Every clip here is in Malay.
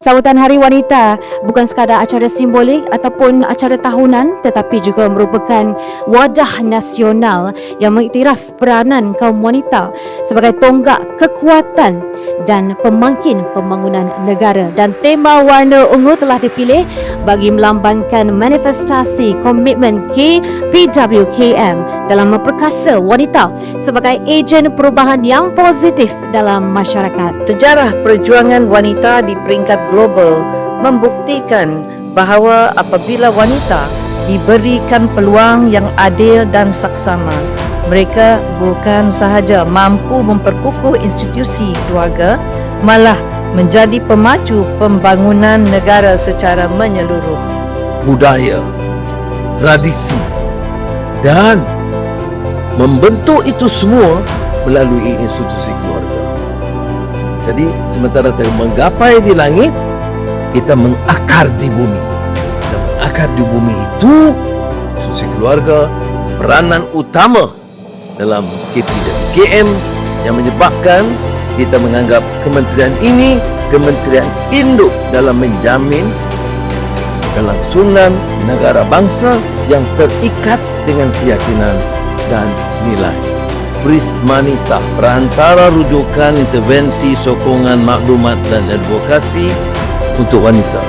Sambutan Hari Wanita bukan sekadar acara simbolik ataupun acara tahunan, tetapi juga merupakan wadah nasional yang mengiktiraf peranan kaum wanita sebagai tonggak kekuatan dan pemangkin pembangunan negara. Dan tema warna ungu telah dipilih bagi melambangkan manifestasi komitmen KPWKM dalam memperkasa wanita sebagai ejen perubahan yang positif dalam masyarakat. Sejarah perjuangan wanita di peringkat global membuktikan bahawa apabila wanita diberikan peluang yang adil dan saksama, mereka bukan sahaja mampu memperkukuh institusi keluarga, malah menjadi pemacu pembangunan negara secara menyeluruh. Budaya, tradisi dan membentuk itu semua melalui institusi keluarga. Jadi sementara kita menggapai di langit, kita mengakar di bumi. Dan mengakar di bumi itu institusi keluarga peranan utama dalam KPWKM yang menyebabkan kita menganggap kementerian ini kementerian induk dalam menjamin kelangsungan negara bangsa yang terikat dengan keyakinan dan nilai. Prismanita, perantara rujukan intervensi sokongan maklumat dan advokasi untuk wanita.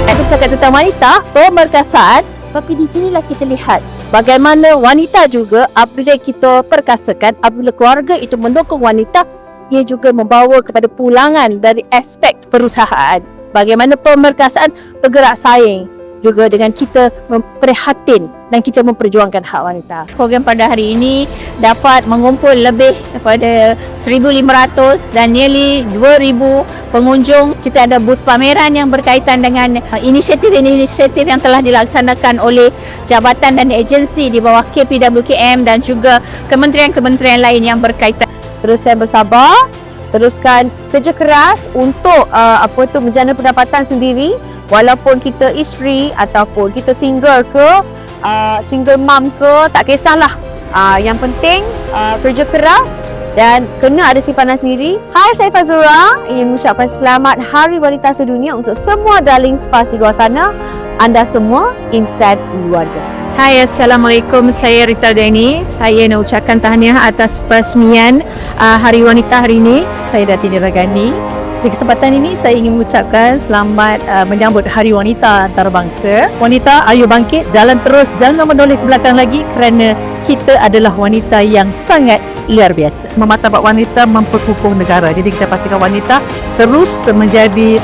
Kita cakap tentang wanita, pemerkasaan, tapi di sinilah kita lihat bagaimana wanita juga apabila kita perkasakan, apabila keluarga itu mendukung wanita, ia juga membawa kepada pulangan dari aspek perusahaan. Bagaimana pemerkasaan bergerak saing juga dengan kita memprihatin dan kita memperjuangkan hak wanita. Program pada hari ini dapat mengumpul lebih daripada 1,500 dan nearly 2,000 pengunjung. Kita ada booth pameran yang berkaitan dengan inisiatif-inisiatif yang telah dilaksanakan oleh jabatan dan agensi di bawah KPWKM dan juga kementerian-kementerian lain yang berkaitan. Teruskan bersabar, teruskan kerja keras untuk menjana pendapatan sendiri, walaupun kita isteri ataupun kita single ke, single mom ke, tak kisahlah. Yang penting kerja keras dan kena ada simpanan sendiri. Hai, saya Fazura ingin mengucapkan selamat Hari Wanita Sedunia untuk semua darling spas di luar sana. Anda semua insan luar biasa. Hai, Assalamualaikum. Saya Rita Deni. Saya nak ucapkan tahniah atas peresmian Hari Wanita hari ini. Saya Datin Ragani. Di kesempatan ini saya ingin mengucapkan selamat menyambut Hari Wanita Antarabangsa. Wanita, ayo bangkit, jalan terus, jangan menoleh ke belakang lagi kerana kita adalah wanita yang sangat luar biasa. Memartabat wanita memperkukuh negara. Jadi kita pastikan wanita terus menjadi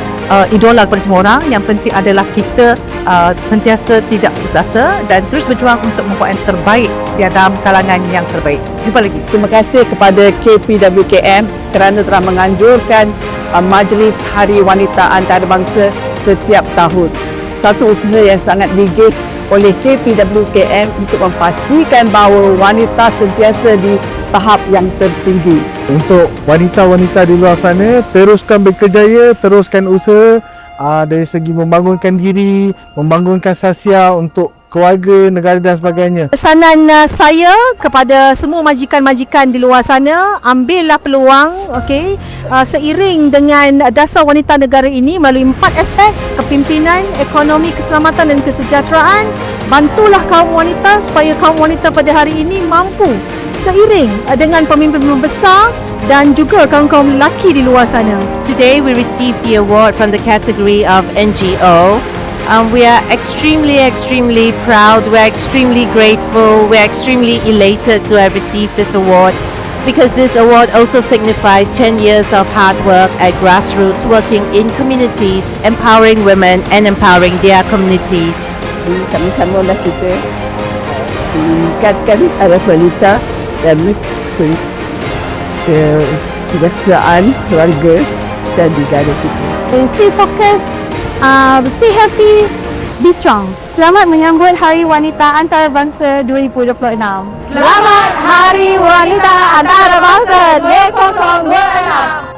idola kepada semua orang. Yang penting adalah kita sentiasa tidak putus asa dan terus berjuang untuk membuat yang terbaik di dalam kalangan yang terbaik. Jumpa lagi. Terima kasih kepada KPWKM kerana telah menganjurkan Majlis Hari Wanita Antarabangsa setiap tahun. Satu usaha yang sangat gigih oleh KPWKM untuk memastikan bahawa wanita sentiasa di tahap yang tertinggi. Untuk wanita-wanita di luar sana, teruskan berkejaya, teruskan usaha dari segi membangunkan diri, membangunkan sasial untuk keluarga, negara dan sebagainya. Pesanan saya kepada semua majikan-majikan di luar sana, ambillah peluang, okey, seiring dengan dasar wanita negara ini melalui 4 aspek: kepimpinan, ekonomi, keselamatan dan kesejahteraan. Bantulah kaum wanita supaya kaum wanita pada hari ini mampu seiring dengan pemimpin besar dan juga kaum-kaum lelaki di luar sana. Today we received the award from the category of NGO. We are extremely proud, we're extremely grateful, we're extremely elated to have received this award, because this award also signifies 10 years of hard work at grassroots, working in communities, empowering women and empowering their communities. Sama-samalah kita meningkatkan arah wanita dan kesejahteraan keluarga dan negara kita. Stay focused, stay happy, be strong. Selamat menyambut Hari Wanita Antarabangsa 2026. Selamat Hari Wanita Antarabangsa 2026.